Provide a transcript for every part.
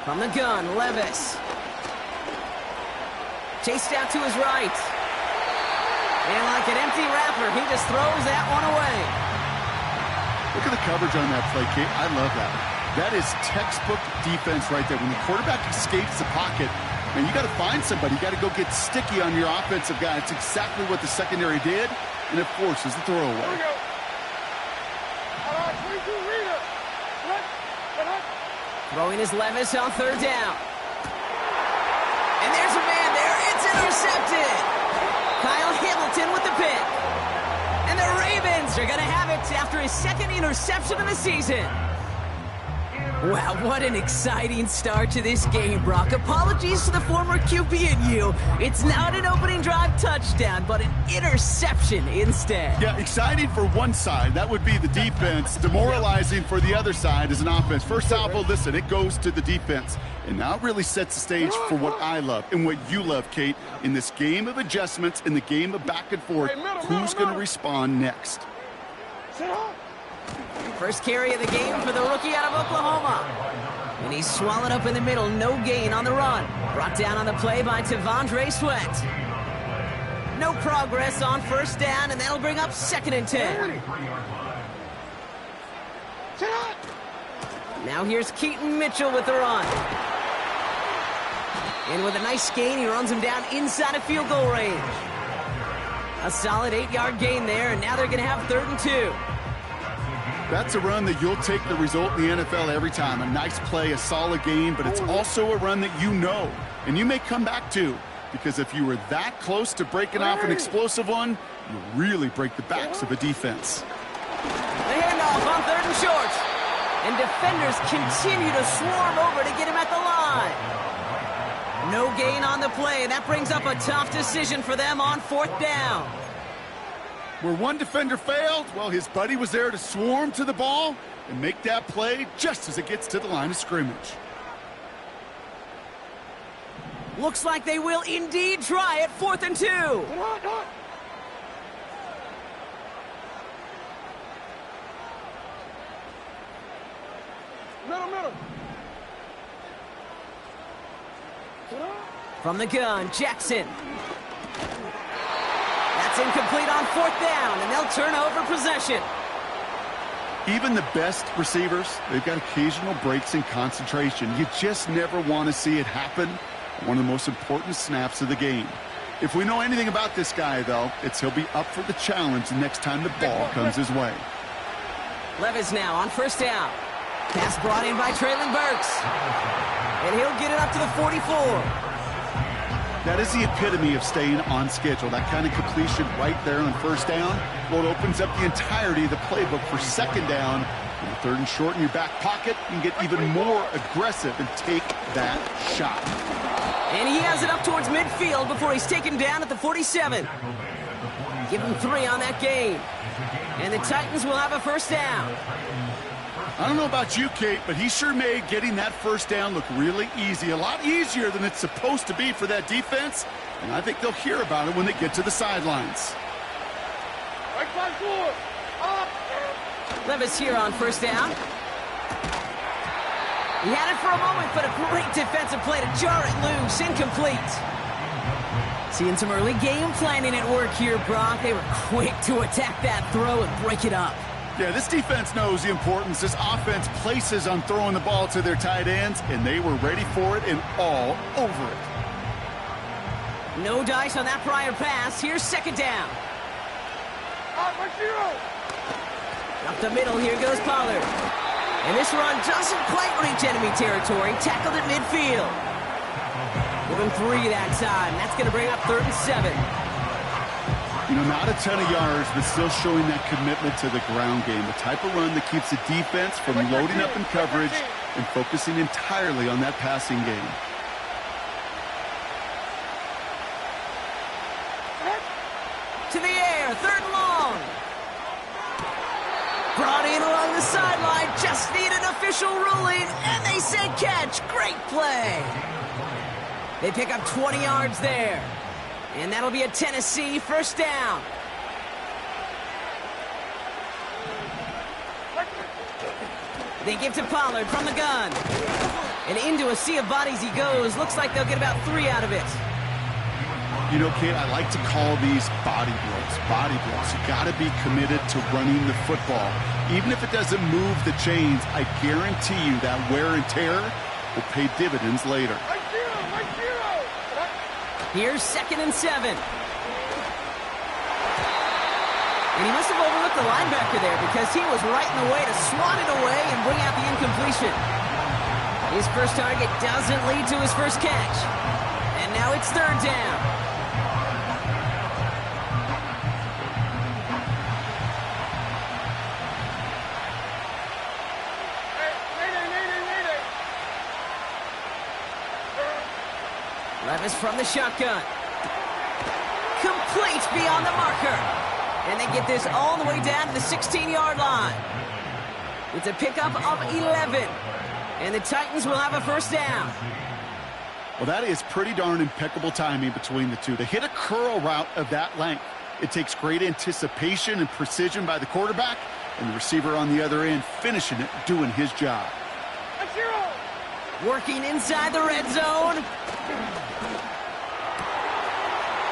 From the gun, Levis. Chased out to his right. And like an empty wrapper, he just throws that one away. Look at the coverage on that play, Kate. I love that. That is textbook defense right there. When the quarterback escapes the pocket, and you got to find somebody. You got to go get sticky on your offensive guy. It's exactly what the secondary did, and it forces the throwaway. Throwing his Levis on third down. And there's a man there. It's intercepted. Kyle Hamilton with the pick. And the Ravens are going to have it after his second interception of the season. Wow, what an exciting start to this game, Brock. Apologies to the former QB and you. It's not an opening drive touchdown, but an interception instead. Yeah, exciting for one side. That would be the defense. Demoralizing for the other side as an offense. First salvo, listen, it goes to the defense. And now it really sets the stage for what I love and what you love, Kate. In this game of adjustments, in the game of back and forth, who's going to respond next? First carry of the game for the rookie out of Oklahoma. And he's swallowed up in the middle. No gain on the run. Brought down on the play by T'Vondre Sweat. No progress on first down, and that'll bring up 2nd and 10. Now here's Keaton Mitchell with the run. And with a nice gain, he runs him down inside of field goal range. A solid 8-yard gain there, and now they're going to have 3rd and 2. That's a run that you'll take the result in the NFL every time. A nice play, a solid game, but it's also a run that you know, and you may come back to, because if you were that close to breaking off an explosive one, you really break the backs of a defense. The handoff on 3rd and short, and defenders continue to swarm over to get him at the line. No gain on the play, and that brings up a tough decision for them on 4th down. Where one defender failed, well, his buddy was there to swarm to the ball and make that play just as it gets to the line of scrimmage. Looks like they will indeed try it. 4th and 2. Middle. From the gun, Jackson. That's incomplete on 4th down, and they'll turn over possession. Even the best receivers, they've got occasional breaks in concentration. You just never want to see it happen. One of the most important snaps of the game. If we know anything about this guy, though, it's he'll be up for the challenge the next time the ball comes his way. Levis now on 1st down. Pass brought in by Traylon Burks. And he'll get it up to the 44. That is the epitome of staying on schedule. That kind of completion right there on 1st down. Well, it opens up the entirety of the playbook for 2nd down. And 3rd and short in your back pocket, you can get even more aggressive and take that shot. And he has it up towards midfield before he's taken down at the 47. Give him 3 on that game. And the Titans will have a 1st down. I don't know about you, Kate, but he sure made getting that 1st down look really easy. A lot easier than it's supposed to be for that defense. And I think they'll hear about it when they get to the sidelines. Levis here on 1st down. He had it for a moment, but a great defensive play to jar it loose. Incomplete. Seeing some early game planning at work here, Brock. They were quick to attack that throw and break it up. Yeah, this defense knows the importance this offense places on throwing the ball to their tight ends, and they were ready for it and all over it. No dice on that prior pass. Here's 2nd down. Up the middle, here goes Pollard. And this run doesn't quite reach enemy territory. Tackled at midfield. Give him 3 that time. That's going to bring up 3rd and 7. You know, not a ton of yards, but still showing that commitment to the ground game. The type of run that keeps the defense from loading up in coverage and focusing entirely on that passing game. To the air, 3rd and long. Brought in along the sideline, just need an official ruling, and they say catch. Great play. They pick up 20 yards there. And that'll be a Tennessee 1st down. They give to Pollard from the gun. And into a sea of bodies he goes. Looks like they'll get about 3 out of it. You know, Kate, I like to call these body blows. Body blows. You got to be committed to running the football. Even if it doesn't move the chains, I guarantee you that wear and tear will pay dividends later. Here's 2nd and 7. And he must have overlooked the linebacker there because he was right in the way to swat it away and bring out the incompletion. His first target doesn't lead to his first catch. And now it's 3rd down. Levis from the shotgun. Complete beyond the marker. And they get this all the way down to the 16-yard line. It's a pickup of 11. And the Titans will have a first down. Well, that is pretty darn impeccable timing between the two. To hit a curl route of that length, it takes great anticipation and precision by the quarterback, and the receiver on the other end finishing it, doing his job. Working inside the red zone.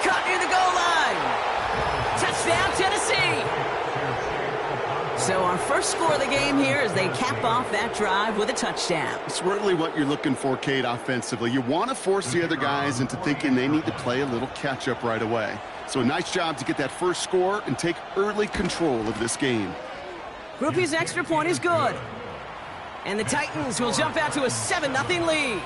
Caught near the goal line. Touchdown, Tennessee. So our first score of the game here as they cap off that drive with a touchdown. It's really what you're looking for, Kate, offensively. You want to force the other guys into thinking they need to play a little catch-up right away. So a nice job to get that first score and take early control of this game. Groupie's extra point is good. And the Titans will jump out to a 7-0 lead.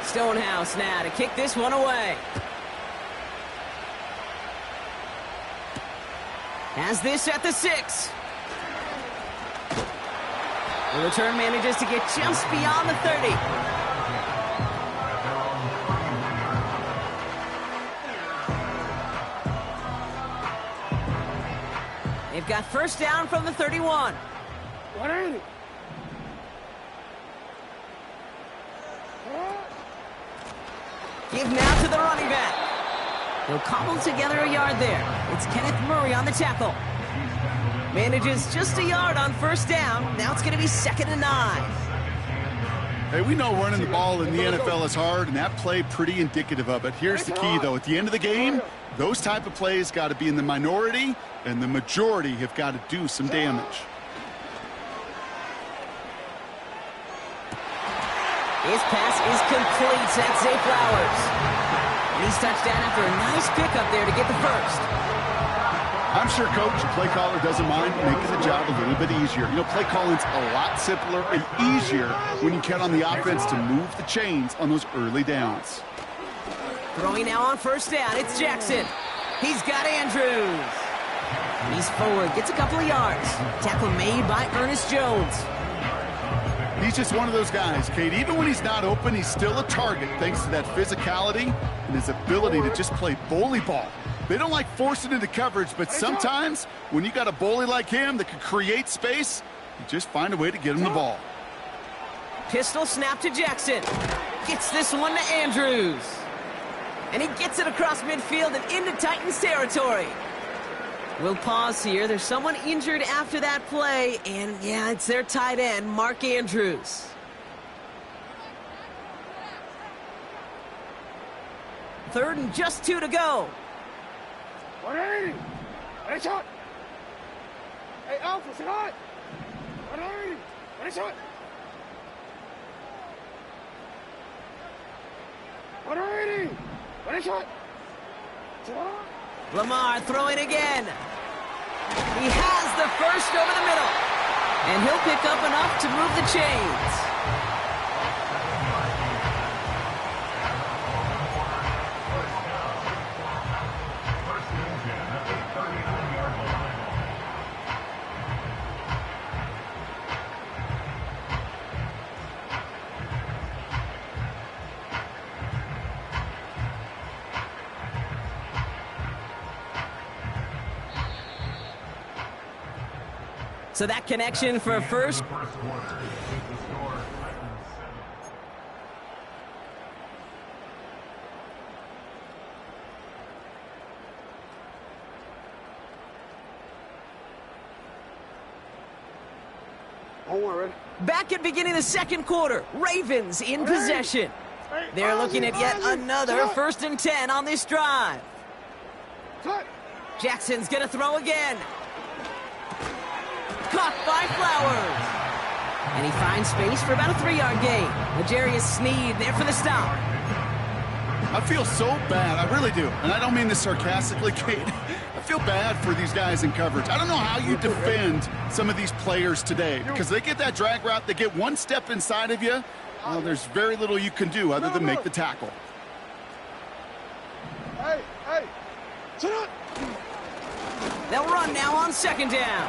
Stonehouse now to kick this one away. Has this at the 6. The return manages to get just beyond the 30. They've got first down from the 31. 180. Give now to the running back. He'll cobble together a yard there. It's Kenneth Murray on the tackle. Manages just a yard on first down. Now it's going to be 2nd and 9. Hey, we know running the ball in the NFL is hard, and that play pretty indicative of it. Here's the key, though. At the end of the game, those type of plays got to be in the minority, and the majority have got to do some damage. His pass is complete. That's Zay Flowers. And he's touchdown after a nice pickup there to get the first. I'm sure Coach, the play caller, doesn't mind making the job a little bit easier. You know, play calling's a lot simpler and easier when you count on the offense to move the chains on those early downs. Throwing now on first down, it's Jackson. He's got Andrews. He's forward, gets a couple of yards. Tackle made by Ernest Jones. He's just one of those guys, Kate. Even when he's not open, he's still a target thanks to that physicality and his ability to just play bully ball. They don't like forcing into coverage, but sometimes when you got a bully like him that can create space, you just find a way to get him the ball. Pistol snap to Jackson. Gets this one to Andrews. And he gets it across midfield and into Titans territory. We'll pause here. There's someone injured after that play, and yeah, it's their tight end, Mark Andrews. Third and just 2 to go. 180. Ready, shot. Hey, Alpha, say hi. 180. Ready, shot. 180. Ready, shot. Lamar throwing again. He has the first over the middle. And he'll pick up enough to move the chains. So that connection for a first. Back at beginning of the second quarter, Ravens in possession. They're looking at yet another 1st and 10 on this drive. Jackson's going to throw again. Caught by Flowers. And he finds space for about a 3-yard gain. L'Jarius Sneed there for the stop. I feel so bad. I really do. And I don't mean this sarcastically, Kate. I feel bad for these guys in coverage. I don't know how you defend some of these players today because they get that drag route, they get one step inside of you. Well, there's very little you can do other than make the tackle. Hey, sit up. They'll run now on 2nd down.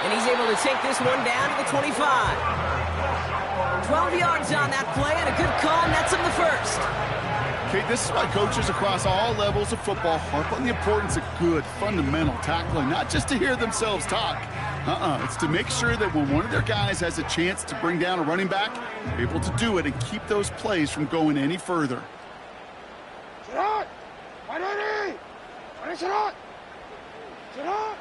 And he's able to take this one down to the 25. 12 yards on that play, and a good call nets him the first. Okay, this is why coaches across all levels of football harp on the importance of good, fundamental tackling, not just to hear themselves talk. It's to make sure that when one of their guys has a chance to bring down a running back, they're able to do it and keep those plays from going any further. Sit up. Sit up. Sit up.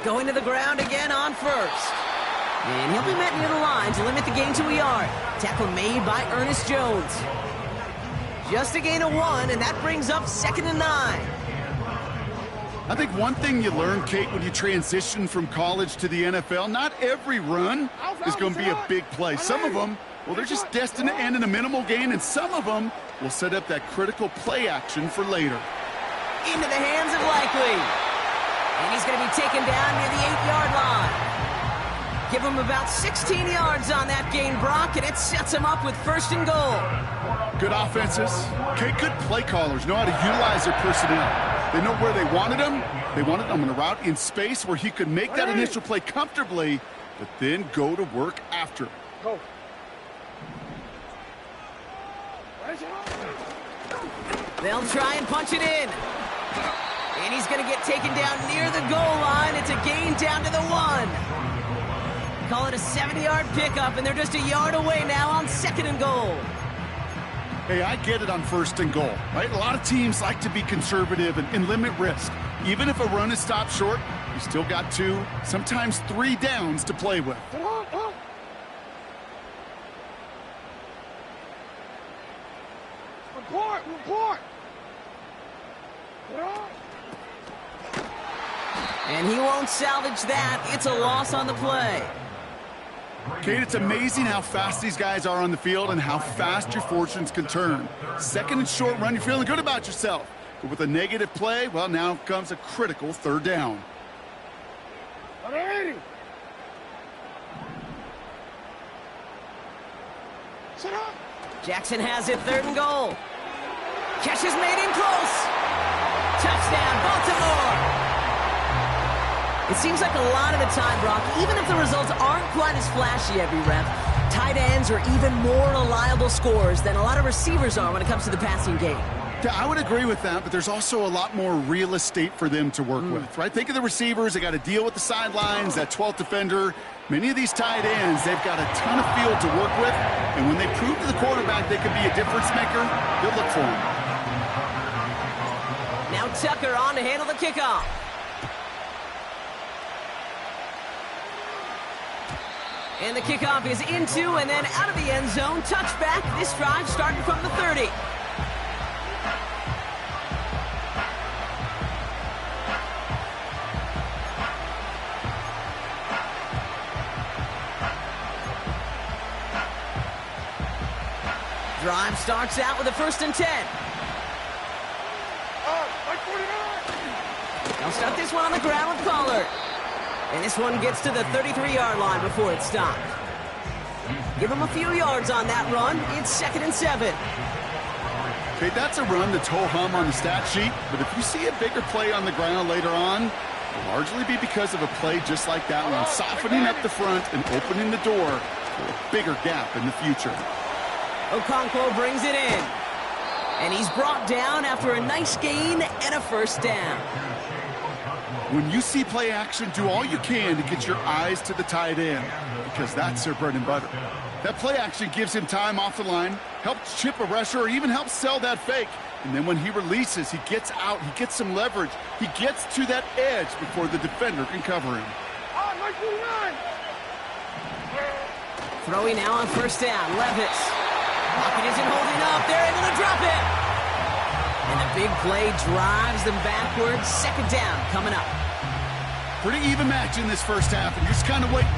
Going to the ground again on 1st. And he'll be met near the line to limit the gain to a yard. Tackle made by Ernest Jones. Just a gain of 1, and that brings up 2nd and 9. I think one thing you learn, Kate, when you transition from college to the NFL, not every run is going to be a big play. Some of them, well, they're just destined to end in a minimal gain, and some of them will set up that critical play action for later. Into the hands of Likely. And he's going to be taken down near the 8-yard line. Give him about 16 yards on that gain, Brock, and it sets him up with 1st and goal. Good offenses. Okay, good play callers know how to utilize their personnel. They know where they wanted him. They wanted him on a route in space where he could make that initial play comfortably, but then go to work after. Go. They'll try and punch it in. And he's going to get taken down near the goal line. It's a gain down to the 1. Call it a 70-yard pickup, and they're just a yard away now on 2nd and goal. Hey, I get it on 1st and goal, right? A lot of teams like to be conservative and limit risk. Even if a run is stopped short, you still got 2, sometimes 3 downs to play with. Report. And he won't salvage that. It's a loss on the play. Kate, it's amazing how fast these guys are on the field and how fast your fortunes can turn. 2nd and short run, you're feeling good about yourself. But with a negative play, well, now comes a critical 3rd down. Jackson has it 3rd and goal. Catch is made in close. Touchdown, Baltimore. It seems like a lot of the time, Brock, even if the results aren't quite as flashy every rep, tight ends are even more reliable scorers than a lot of receivers are when it comes to the passing game. Yeah, I would agree with that, but there's also a lot more real estate for them to work with, right? Think of the receivers. They got to deal with the sidelines, that 12th defender. Many of these tight ends, they've got a ton of field to work with, and when they prove to the quarterback they can be a difference maker, they'll look for him. Now Tucker on to handle the kickoff. And the kickoff is into and then out of the end zone. Touchback. This drive starting from the 30. Drive starts out with a 1st and 10. They'll start this one on the ground with Pollard. And this one gets to the 33-yard line before it's stopped. Give him a few yards on that run. It's 2nd and 7. Okay, that's a run that's ho-hum on the stat sheet, but if you see a bigger play on the ground later on, it'll largely be because of a play just like that one, softening up the front and opening the door for a bigger gap in the future. Okonkwo brings it in. And he's brought down after a nice gain and a 1st down. When you see play action, do all you can to get your eyes to the tight end, because that's their bread and butter. That play action gives him time off the line, helps chip a rusher, or even helps sell that fake. And then when he releases, he gets out, he gets some leverage. He gets to that edge before the defender can cover him. Throwing now on first down, Levis. Pocket isn't holding up, they're able to drop it. And the big play drives them backwards. Second down coming up. Pretty even match in this first half, and you're just kind of waiting.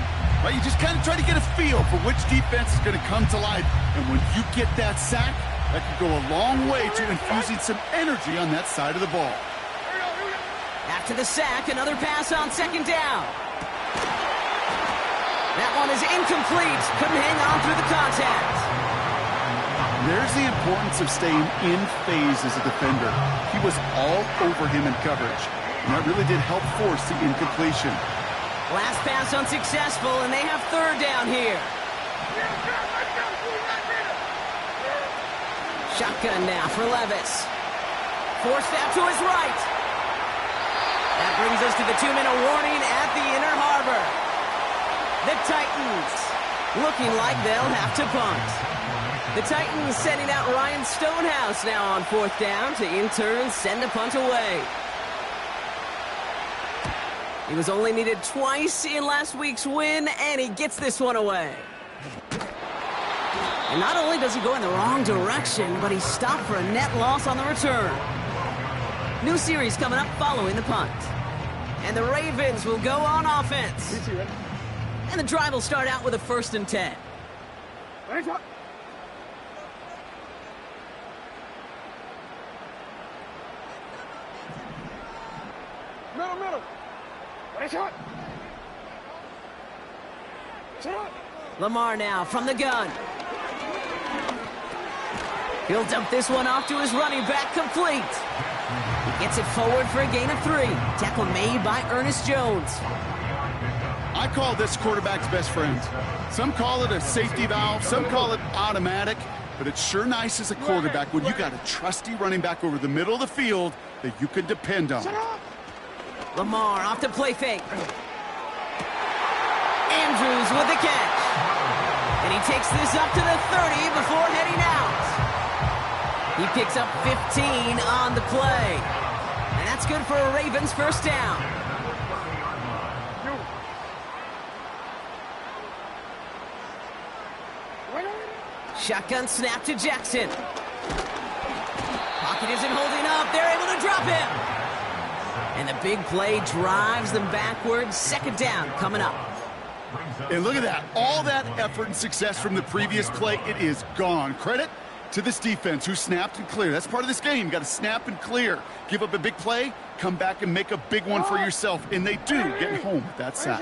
Right? You just kind of try to get a feel for which defense is going to come to life. And when you get that sack, that could go a long way to infusing some energy on that side of the ball. After the sack, another pass on second down. That one is incomplete. Couldn't hang on through the contact. There's the importance of staying in phase as a defender. He was all over him in coverage, and that really did help force the incompletion. Last pass unsuccessful, and they have third down here. Shotgun now for Levis. Forced out to his right. That brings us to the 2-minute warning at the inner harbor. The Titans looking like they'll have to punt. The Titans sending out Ryan Stonehouse now on fourth down to in turn send a punt away. He was only needed twice in last week's win, and he gets this one away. And not only does he go in the wrong direction, but he's stopped for a net loss on the return. New series coming up following the punt. And the Ravens will go on offense. And the drive will start out with a 1st and 10. Middle. Lamar now from the gun. He'll dump this one off to his running back, complete. He gets it forward for a gain of 3. Tackle made by Ernest Jones. I call this quarterback's best friend. Some call it a safety valve, some call it automatic, but it's sure nice as a quarterback when you got a trusty running back over the middle of the field that you can depend on. Lamar off to play fake. Andrews with the catch. And he takes this up to the 30 before heading out. He picks up 15 on the play. And that's good for a Ravens first down. Shotgun snap to Jackson. Pocket isn't holding up. They're able to drop him. And the big play drives them backwards. Second down coming up. And look at that. All that effort and success from the previous play, it is gone. Credit to this defense who snapped and cleared. That's part of this game. You got to snap and clear. Give up a big play, come back and make a big one for yourself. And they do get home with that sack.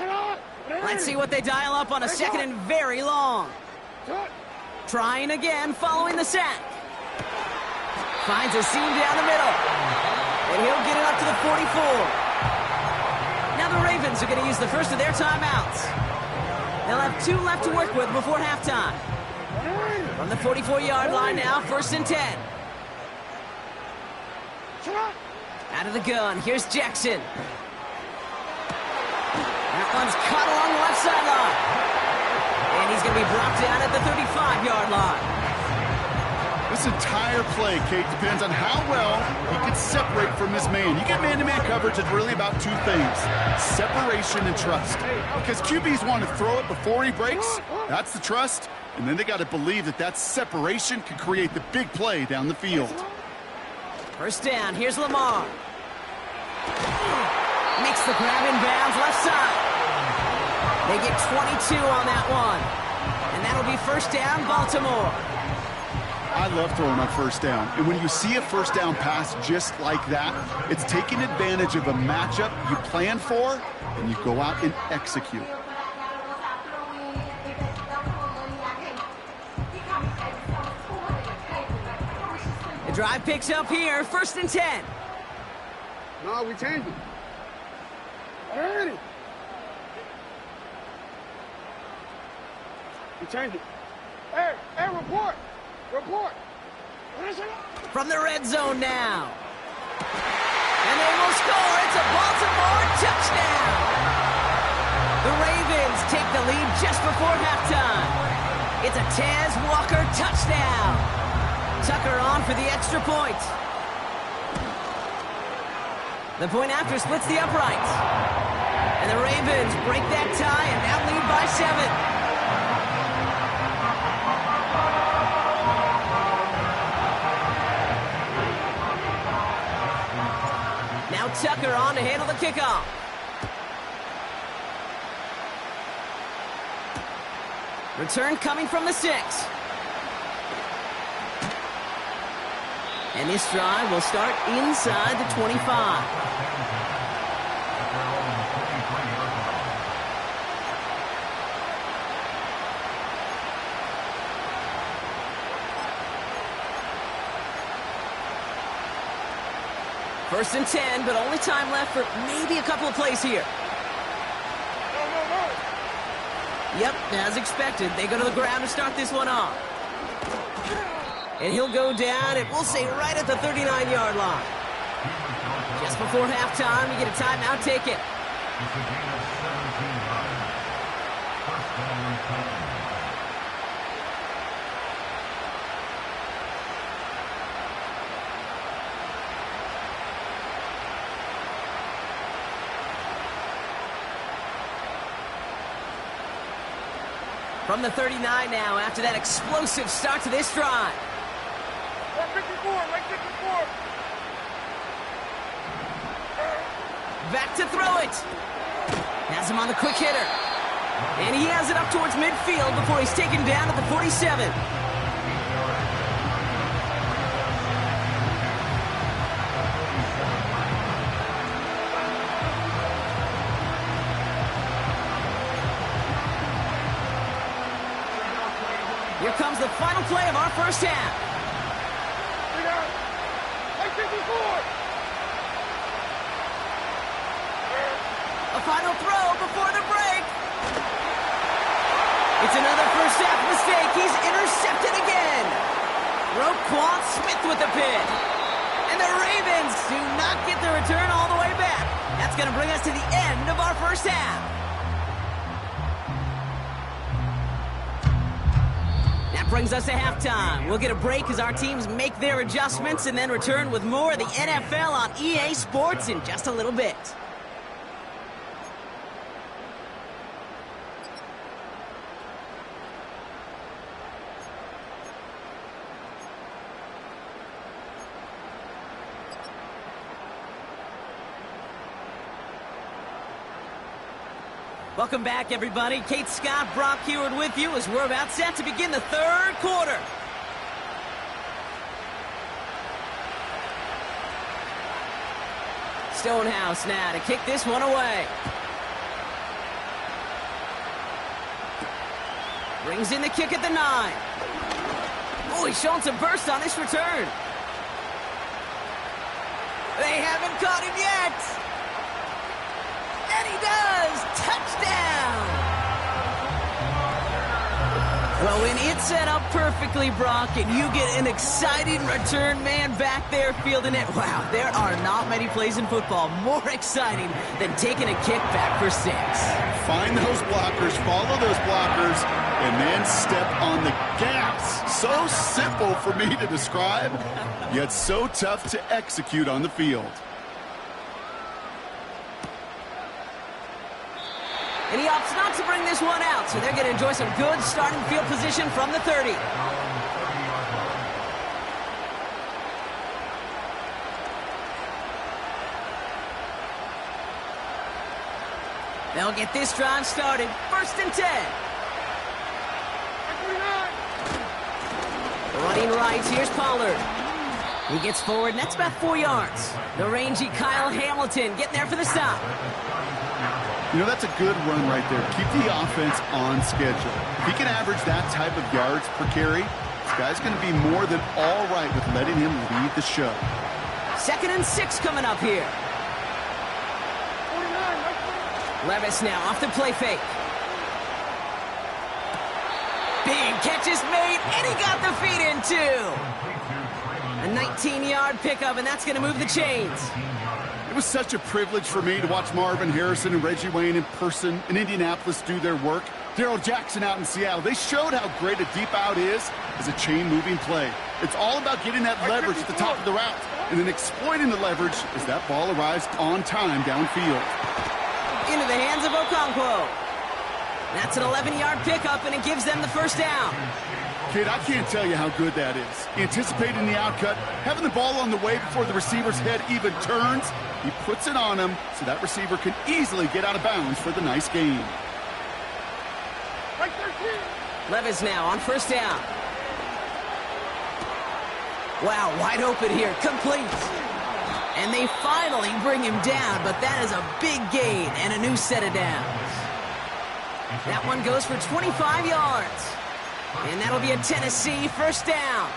Let's see what they dial up on a second and very long. Trying again following the sack. Finds a seam down the middle. And he'll get it up to the 44. Now the Ravens are going to use the first of their timeouts. They'll have 2 left to work with before halftime. From the 44-yard line now, 1st and 10. Out of the gun, here's Jackson. That one's caught along the left sideline. And he's going to be brought down at the 35-yard line. This entire play, Kate, depends on how well he can separate from his man. You get man-to-man coverage, it's really about 2 things: separation and trust. Because QBs want to throw it before he breaks. That's the trust. And then they got to believe that that separation can create the big play down the field. First down, here's Lamar. Makes the grab in bounds left side. They get 22 on that one. And that'll be first down, Baltimore. I love throwing on first down. And when you see a first down pass just like that, it's taking advantage of a matchup you plan for, and you go out and execute. The drive picks up here, 1st and 10. No, we changed it. Already. We changed it. Hey, report. Report. From the red zone now. And they will score. It's a Baltimore touchdown. The Ravens take the lead just before halftime. It's a Taz Walker touchdown. Tucker on for the extra point. The point after splits the uprights. And the Ravens break that tie and now lead by 7. Now Tucker on to handle the kickoff. Return coming from the 6. And this drive will start inside the 25. First and 10, but only time left for maybe a couple of plays here. Yep, as expected, they go to the ground to start this one off. And he'll go down, and we'll say right at the 39-yard line. Just before halftime, you get a timeout taken. From the 39 now, after that explosive start to this drive. Right 54, right 54. Back to throw it. Has him on the quick hitter. And he has it up towards midfield before he's taken down at the 47. Here comes the final play of our first half. A final throw before the break. It's another first half mistake. He's intercepted again. Roquan Smith with the pick. And the Ravens do not get the return all the way back. That's going to bring us to the end of our first half. Brings us to halftime. We'll get a break as our teams make their adjustments and then return with more of the NFL on EA Sports in just a little bit. Welcome back, everybody. Kate Scott, Brock Heward with you as we're about set to begin the third quarter. Stonehouse now to kick this one away. Brings in the kick at the 9. Oh, he's showing some burst on this return. They haven't caught him yet. And he does! Touchdown! Well, when it's set up perfectly, Brock, and you get an exciting return man back there fielding it, wow, there are not many plays in football more exciting than taking a kick back for 6. Find those blockers, follow those blockers, and then step on the gas. So simple for me to describe, yet so tough to execute on the field. And he opts not to bring this one out, so they're going to enjoy some good starting field position from the 30. They'll get this drive started. First and 10. Running right, here's Pollard. He gets forward, and that's about 4 yards. The rangy Kyle Hamilton getting there for the stop. You know, that's a good run right there. Keep the offense on schedule. If he can average that type of yards per carry, this guy's going to be more than all right with letting him lead the show. 2nd and 6 coming up here. Levis now off the play fake. Big catch is made, and he got the feet in too. A 19-yard pickup, and that's going to move the chains. was such a privilege for me to watch Marvin Harrison and Reggie Wayne in person in Indianapolis do their work. Darrell Jackson out in Seattle. They showed how great a deep out is as a chain-moving play. It's all about getting that leverage at the top of the route and then exploiting the leverage as that ball arrives on time downfield. Into the hands of Okonkwo. That's an 11-yard pickup, and it gives them the first down. Kid, I can't tell you how good that is. Anticipating the outcut, having the ball on the way before the receiver's head even turns, he puts it on him so that receiver can easily get out of bounds for the nice gain. Right 13. Levis now on first down. Wow, wide open here, complete. And they finally bring him down, but that is a big gain and a new set of downs. That one goes for 25 yards. And that'll be a Tennessee first down.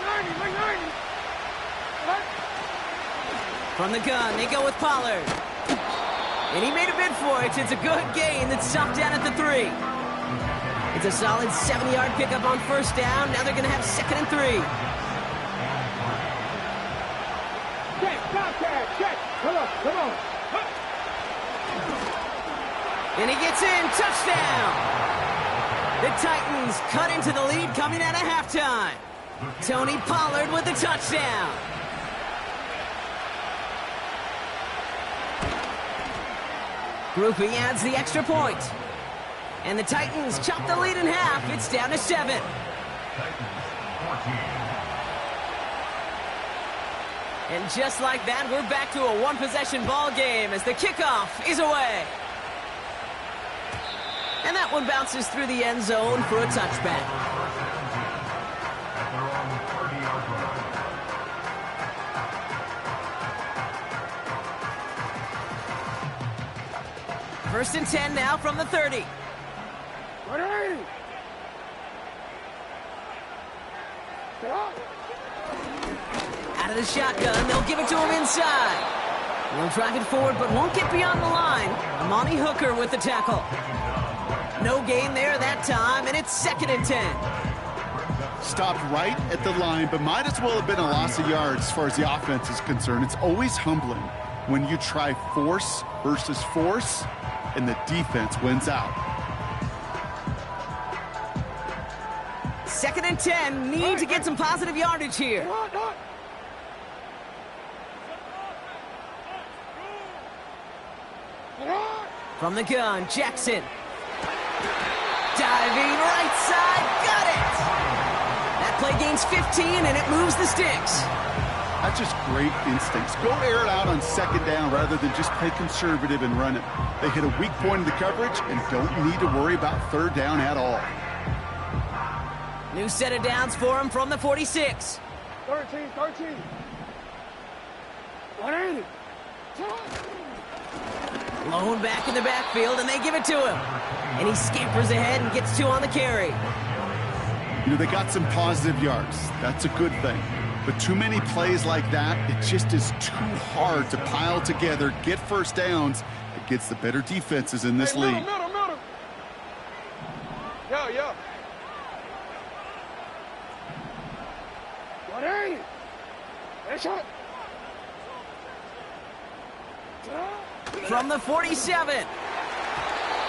Late 90. From the gun, they go with Pollard. And he made a bid for it. It's a good gain that's stopped down at the 3. It's a solid 70-yard pickup on first down. Now they're going to have 2nd and 3. Check, contact, check. Come on. And he gets in, touchdown! The Titans cut into the lead coming out of halftime. Tony Pollard with the touchdown. Groupie adds the extra point. And the Titans chop the lead in half. It's down to 7. And just like that, we're back to a one-possession ball game as the kickoff is away. And that one bounces through the end zone for a touchback. First and 10 now from the 30. Ready. Out of the shotgun, they'll give it to him inside. They'll drive it forward, but won't get beyond the line. Amani Hooker with the tackle. No gain there that time, and it's 2nd and 10. Stopped right at the line, but might as well have been a loss of yards as far as the offense is concerned. It's always humbling when you try force versus force, and the defense wins out. 2nd and 10, need to get some positive yardage here. From the gun, Jackson. Diving right side, got it! That play gains 15, and it moves the sticks. That's just great instincts. Go air it out on 2nd down rather than just play conservative and run it. They hit a weak point in the coverage and don't need to worry about 3rd down at all. New set of downs for him from the 46. 13. 180. Lone back in the backfield, and they give it to him. And he scampers ahead and gets 2 on the carry. You know, they got some positive yards. That's a good thing. But too many plays like that, it just is too hard to pile together, get first downs against the better defenses in this league. Middle. Yeah. 180. Headshot. From the 47.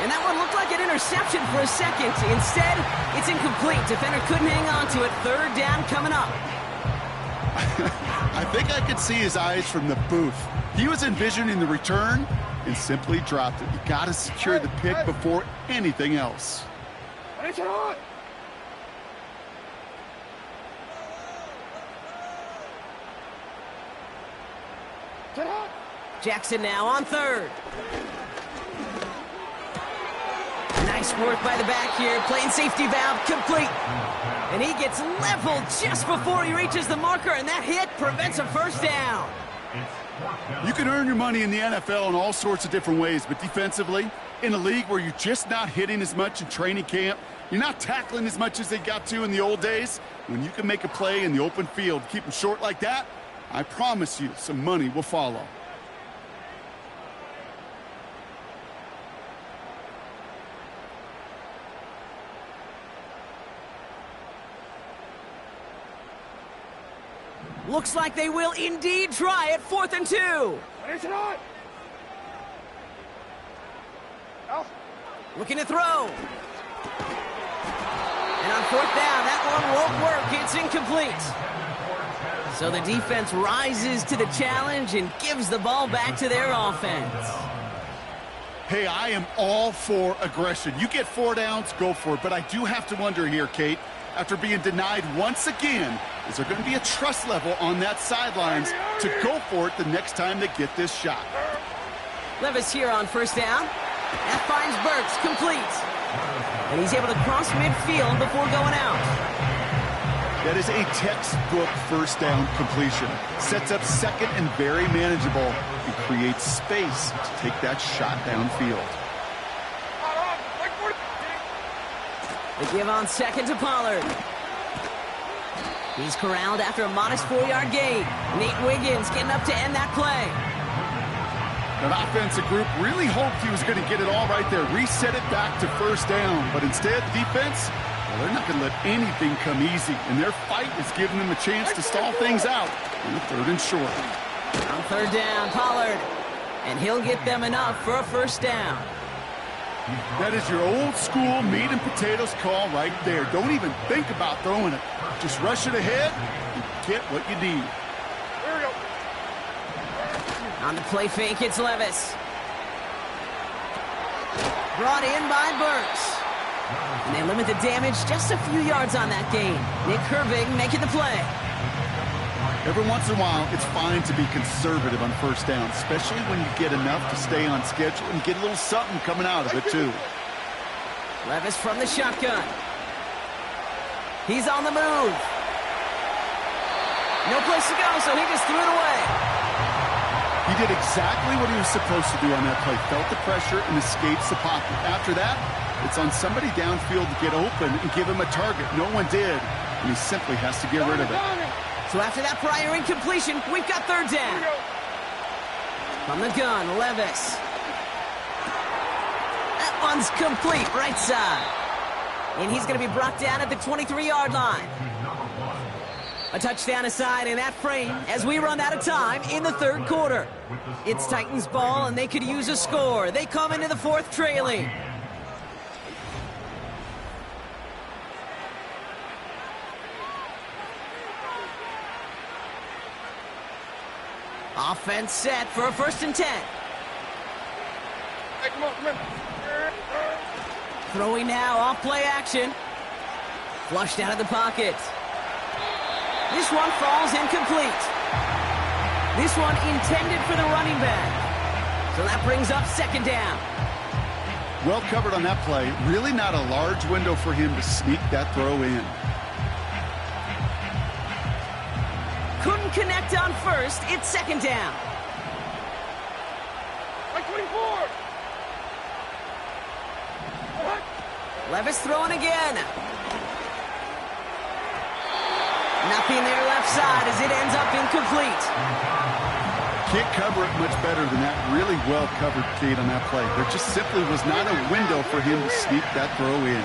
And that one looked like an interception for a second. Instead, it's incomplete. Defender couldn't hang on to it. 3rd down coming up. I think I could see his eyes from the booth. He was envisioning the return and simply dropped it. You got to secure the pick before anything else. Headshot. Jackson now on 3rd. Nice work by the back here. Playing safety valve complete. And he gets leveled just before he reaches the marker, and that hit prevents a first down. You can earn your money in the NFL in all sorts of different ways, but defensively, in a league where you're just not hitting as much in training camp, you're not tackling as much as they got to in the old days, when you can make a play in the open field, keep them short like that, I promise you some money will follow. Looks like they will indeed try it. 4th and 2. Looking to throw. And on 4th down, that one won't work. It's incomplete. So the defense rises to the challenge and gives the ball back to their offense. Hey, I am all for aggression. You get 4 downs, go for it. But I do have to wonder here, Kate, after being denied once again, is there going to be a trust level on that sidelines to go for it the next time they get this shot? Levis here on 1st down. That finds Burks, complete. And he's able to cross midfield before going out. That is a textbook 1st down completion. Sets up 2nd and very manageable and creates space to take that shot downfield. They give on 2nd to Pollard. He's corralled after a modest 4-yard gain. Nate Wiggins getting up to end that play. That offensive group really hoped he was going to get it all right there, reset it back to 1st down. But instead, the defense, well, they're not going to let anything come easy. And their fight is giving them a chance to stall things out in the 3rd and short. On 3rd down, Pollard. And he'll get them enough for a 1st down. That is your old school meat and potatoes call right there. Don't even think about throwing it. Just rush it ahead and get what you need. On the play fake, it's Levis. Brought in by Burks. And they limit the damage just a few yards on that gain. Nick Herbig making the play. Every once in a while, it's fine to be conservative on 1st down, especially when you get enough to stay on schedule and get a little something coming out of it, too. Levis from the shotgun. He's on the move. No place to go, so he just threw it away. He did exactly what he was supposed to do on that play. Felt the pressure and escapes the pocket. After that, it's on somebody downfield to get open and give him a target. No one did, and he simply has to get rid of it. So after that prior incompletion, we've got 3rd down. From the gun, Levis. That one's complete, right side. And he's going to be brought down at the 23-yard line. A touchdown aside in that frame as we run out of time in the 3rd quarter. It's Titans ball, and they could use a score. They come into the 4th trailing. Offense set for a 1st and 10. Hey, come on. Throwing now off play action. Flushed out of the pocket. This one falls incomplete. This one intended for the running back. So that brings up 2nd down. Well covered on that play. Really not a large window for him to sneak that throw in. Couldn't connect on 1st. It's 2nd down. Like 24. What? Levis throwing again. Nothing there left side as it ends up incomplete. Can't cover it much better than that. Really well covered, Kate, on that play. There just simply was not a window for him to sneak that throw in.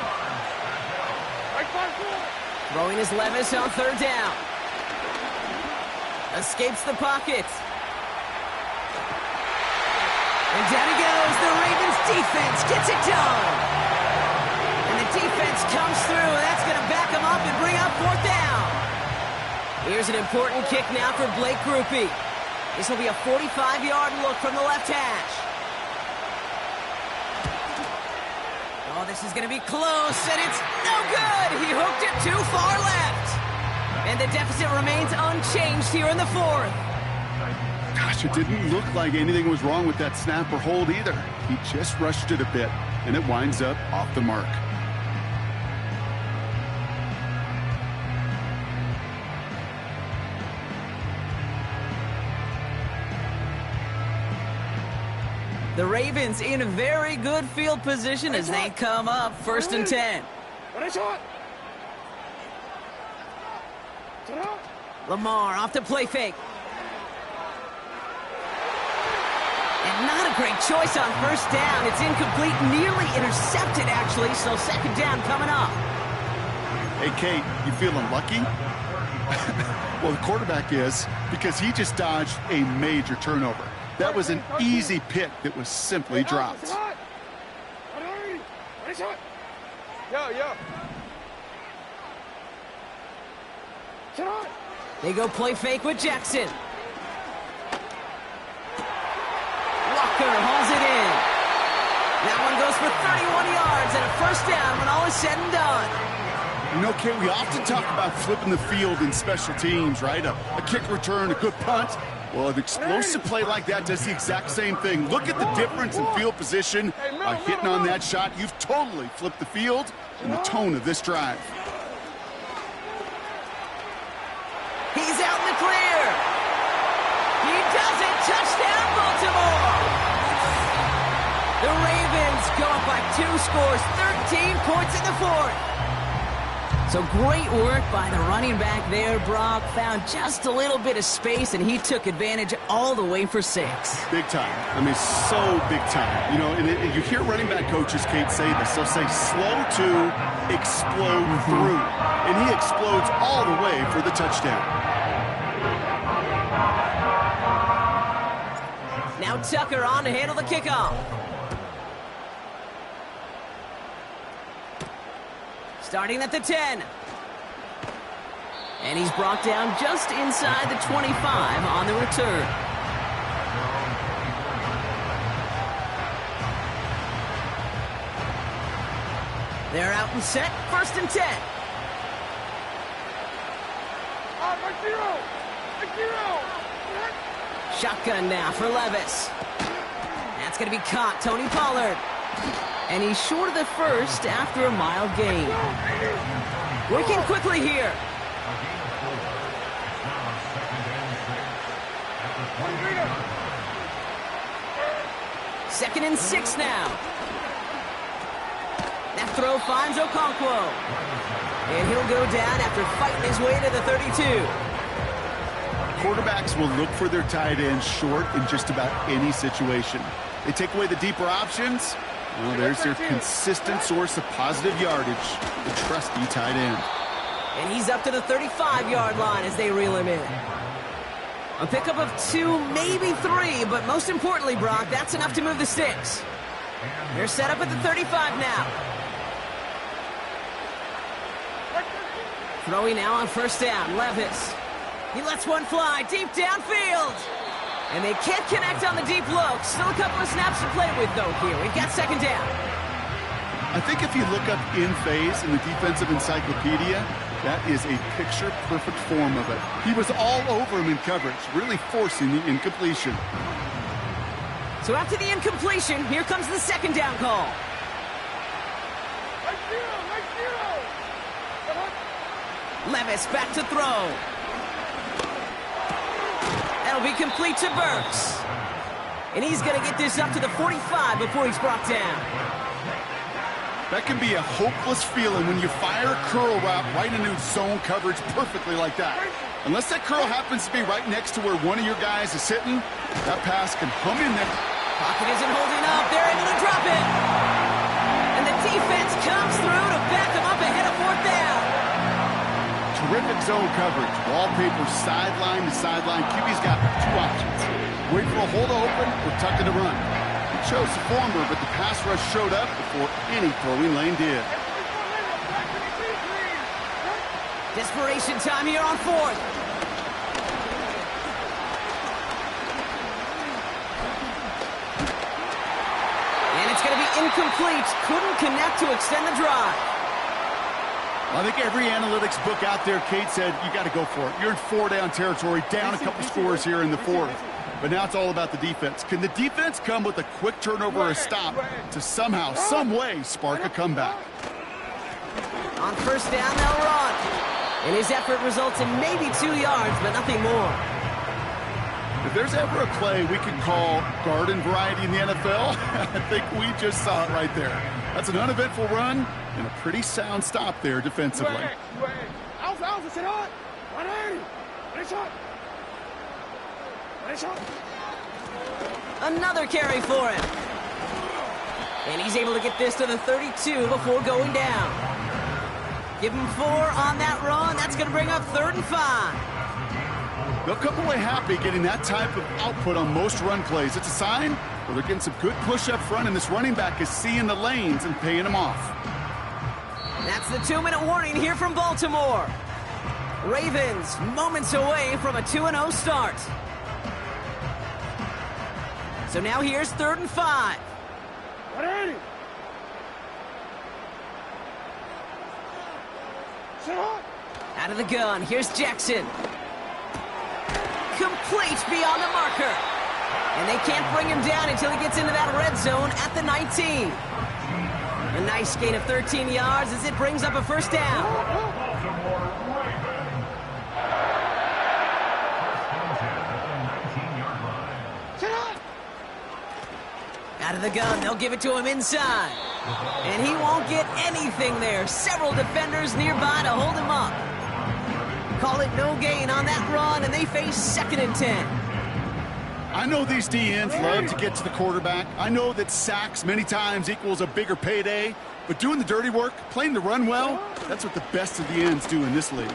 Throwing is Levis on 3rd down. Escapes the pocket. And down he goes. The Ravens defense gets it done. And the defense comes through. That's going to back him up and bring up 4th down. Here's an important kick now for Blake Grupe. This will be a 45-yard look from the left hash. Oh, this is going to be close, and it's no good. He hooked it too far left. And the deficit remains unchanged here in the 4th. Gosh, it didn't look like anything was wrong with that snap or hold either. He just rushed it a bit, and it winds up off the mark. The Ravens in a very good field position as they come up 1st and 10. Lamar off the play fake. And not a great choice on 1st down. It's incomplete, nearly intercepted actually, so 2nd down coming up. Hey, Kate, you feeling lucky? Well, the quarterback is, because he just dodged a major turnover. That was an easy pick that was simply dropped. They go play fake with Jackson. Walker hauls it in. That one goes for 31 yards and a first down when all is said and done. You know, Kate, we often talk about flipping the field in special teams, right? A kick return, a good punt. Well, an explosive play like that does the exact same thing. Look at the difference in field position. By hitting on that shot, you've totally flipped the field and the tone of this drive. He's out in the clear. He does it. Touchdown, Baltimore. The Ravens go up by 2 scores, 13 points in the fourth. So great work by the running back there, Brock. Found just a little bit of space, and he took advantage all the way for 6. Big time. I mean, so big time. You know, and you hear running back coaches, Kate, say this. They'll say slow to explode through. And he explodes all the way for the touchdown. Now Tucker on to handle the kickoff. Starting at the 10. And he's brought down just inside the 25 on the return. They're out and set, 1st and 10. Shotgun now for Levis. That's going to be caught, Tony Pollard. And he's short of the first after a mile gain. Working quickly here. Second and 6 now. That throw finds Okonkwo. And he'll go down after fighting his way to the 32. Quarterbacks will look for their tight ends short in just about any situation. They take away the deeper options. Well, there's their consistent source of positive yardage, the trusty tight end. And he's up to the 35-yard line as they reel him in. A pickup of 2, maybe 3, but most importantly, Brock, that's enough to move the sticks. They're set up at the 35 now. Throwing now on 1st down, Levis. He lets one fly deep downfield. And they can't connect on the deep look. Still a couple of snaps to play with, though, here. We've got 2nd down. I think if you look up in phase in the defensive encyclopedia, that is a picture-perfect form of it. He was all over him in coverage, really forcing the incompletion. So after the incompletion, here comes the 2nd down call. Levis back to throw. That'll be complete to Burks. And he's going to get this up to the 45 before he's brought down. That can be a hopeless feeling when you fire a curl route right into zone coverage perfectly like that. Unless that curl happens to be right next to where one of your guys is sitting, that pass can hum in there. Pocket isn't holding up. They're able to drop it. And the defense comes through to back them up ahead of 4th down. Terrific zone coverage. Wallpaper sideline to sideline. QB's got 2 options. Wait for a hole to open or tuck it to run. He chose the former, but the pass rush showed up before any throwing lane did. Desperation time here on 4th. And it's going to be incomplete. Couldn't connect to extend the drive. I think every analytics book out there, Kate, said you got to go for it. You're in 4-down territory, down a couple scores here in the 4th. But now it's all about the defense. Can the defense come with a quick turnover or a stop to somehow, some way, spark a comeback? On 1st down, they'll run. And his effort results in maybe 2 yards, but nothing more. If there's ever a play we can call garden variety in the NFL, I think we just saw it right there. That's an uneventful run and a pretty sound stop there defensively. Another carry for him. And he's able to get this to the 32 before going down. Give him 4 on that run. That's going to bring up 3rd and 5. They'll come away happy getting that type of output on most run plays. It's a sign where they're getting some good push up front, and this running back is seeing the lanes and paying them off. That's the 2-minute warning here from Baltimore. Ravens moments away from a 2-0 start. So now here's 3rd and 5. Out of the gun, here's Jackson. Complete beyond the marker. And they can't bring him down until he gets into that red zone at the 19. A nice gain of 13 yards as it brings up a 1st down. Out of the gun, they'll give it to him inside. And he won't get anything there. Several defenders nearby to hold him up. Call it no gain on that run, and they face 2nd and 10. I know these DNs love to get to the quarterback. I know that sacks many times equals a bigger payday, but doing the dirty work, playing the run well, that's what the best of the ends do in this league.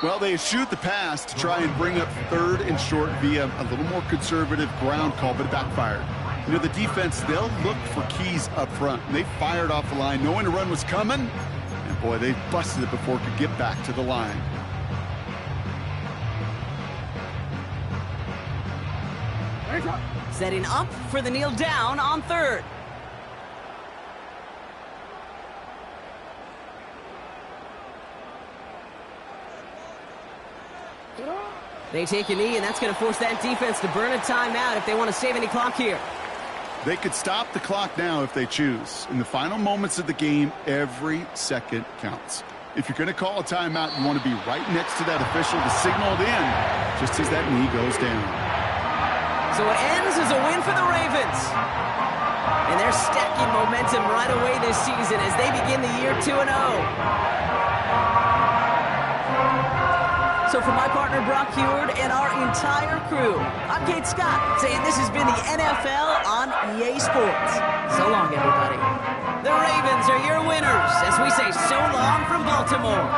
Well, they shoot the pass to try and bring up 3rd and short via a little more conservative ground call, but it backfired. You know, the defense, they'll look for keys up front. And they fired off the line knowing the run was coming, and boy, they busted it before it could get back to the line. Setting up for the kneel down on 3rd. They take a knee, and that's going to force that defense to burn a timeout if they want to save any clock here. They could stop the clock now if they choose. In the final moments of the game, every second counts. If you're going to call a timeout, you want to be right next to that official to signal it in just as that knee goes down. So it ends as a win for the Ravens. And they're stacking momentum right away this season as they begin the year 2-0. So for my partner Brock Heward and our entire crew, I'm Kate Scott saying this has been the NFL on EA Sports. So long, everybody. The Ravens are your winners as we say so long from Baltimore.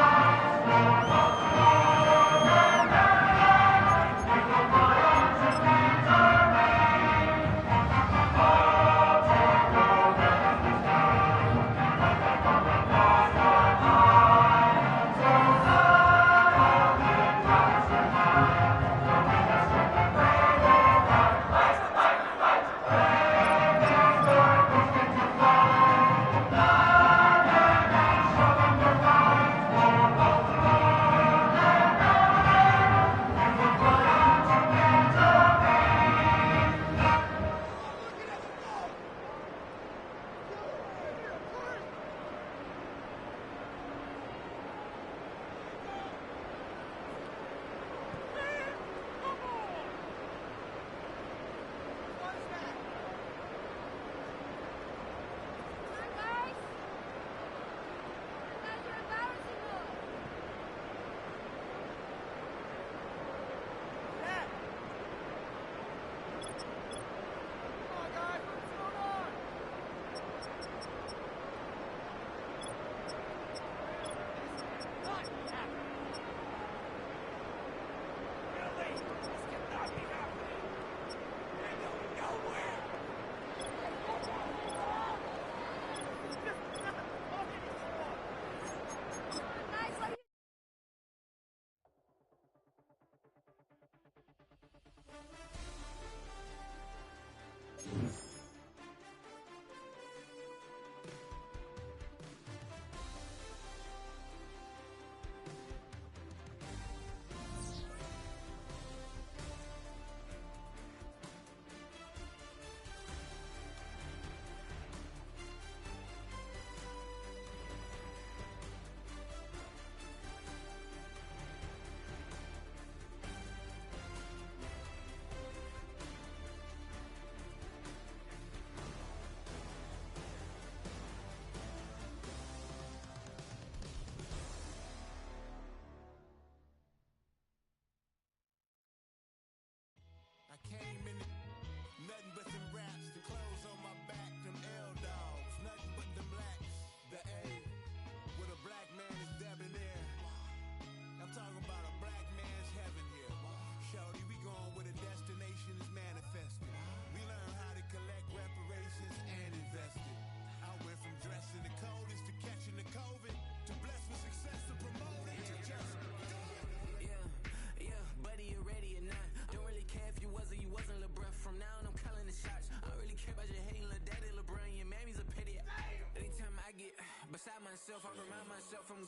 inside myself, I remind myself from.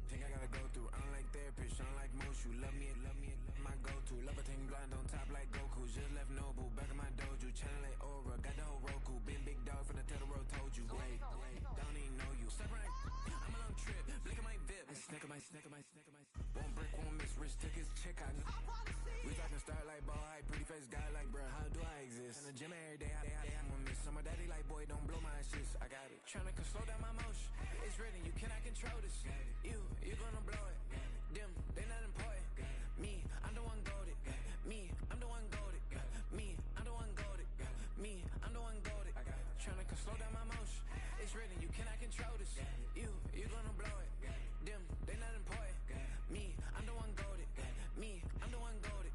Think I gotta go through, I don't like therapist, I don't like most. You love me, my go-to. Love a thing blind on top like Goku. Just left Nobu, back in my dojo. Channel like Aura, got the whole Roku. Been big dog from the tell the road, told you. Wait, don't even know you. Step right, I'm a long trip, blink at my VIP. I snack at my. Won't break, won't miss, Rich took his check out. We talking start like ball hype, pretty face guy like, bruh, how do I exist? In the gym every day, I'm gonna miss. So my daddy like, boy, don't blow my assist. I got it. Tryna slow down my motion. It's written, you cannot control this. You gonna blow it. Them, they not important. Me, I'm the one goated. Me, I'm the one goated. Me, I'm the one goated. Me, I'm the one goated. Tryna slow down my motion. It's written, you cannot control this. You gonna blow it. Them, they not important. Me, I'm the one goated. Me, I'm the one goated.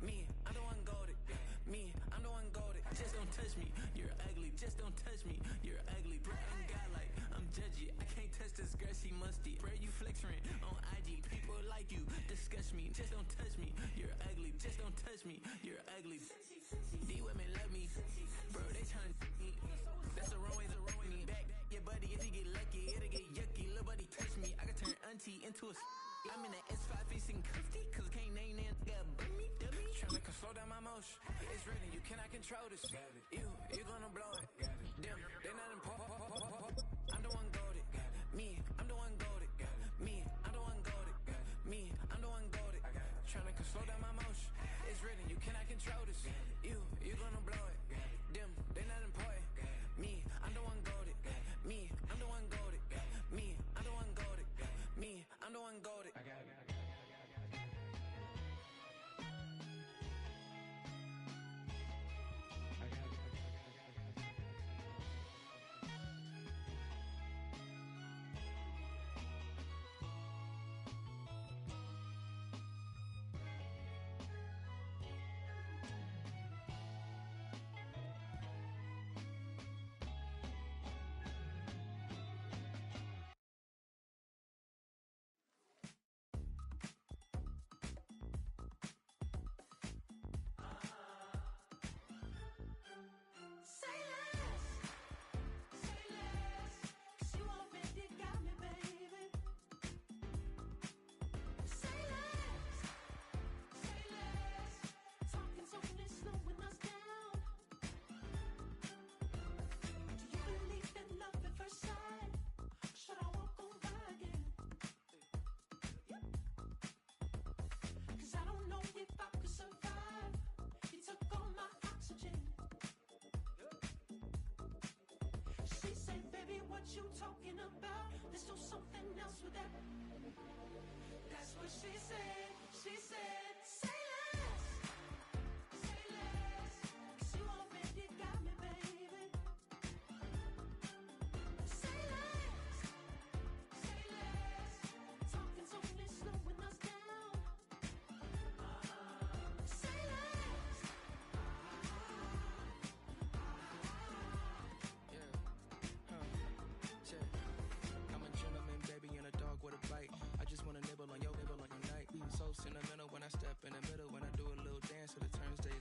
Me, I'm the one goated. Me, I'm the one goated. Just don't touch me, you're ugly. Just don't touch me, you're ugly. Bro, I'm godlike, I'm judgy. I can't touch this girl, she musty. Bro, you flexing on IG. People like you disgust me. Just don't touch me, you're ugly. Just don't touch me, you're ugly. These women love me, bro, they tryna me. That's the wrong way, me. Back your buddy, if you get lucky, it'll get yucky. Little buddy touch me, I can turn auntie into a I'm in the S5 facing cuffy, cause I can't name that dummy. Tryna slow down my motion. It's written, you cannot control this. You gonna blow it. Them, they not important. I'm the one goated. Me, I'm the one goated. Me, I'm the one goated. Me, I'm the one goated. Tryna slow down my motion. It's written, you cannot control this. You gonna blow it. Them, they not important. Me, I'm the one goated. Me, I'm the one goated. Me, I'm the one goated. Me, I'm the one goated. I got it. You talking about? Let's do something else with that. That's what she said. She said, say less. Say less. 'Cause you already got me, baby. Say less. Say less. Talking's only slowing us down. Say less. I'm a gentleman, baby, and a dog with a bite. I just wanna nibble on your night. So sentimental when I step in the middle. When I do a little dance, so it turns daylight.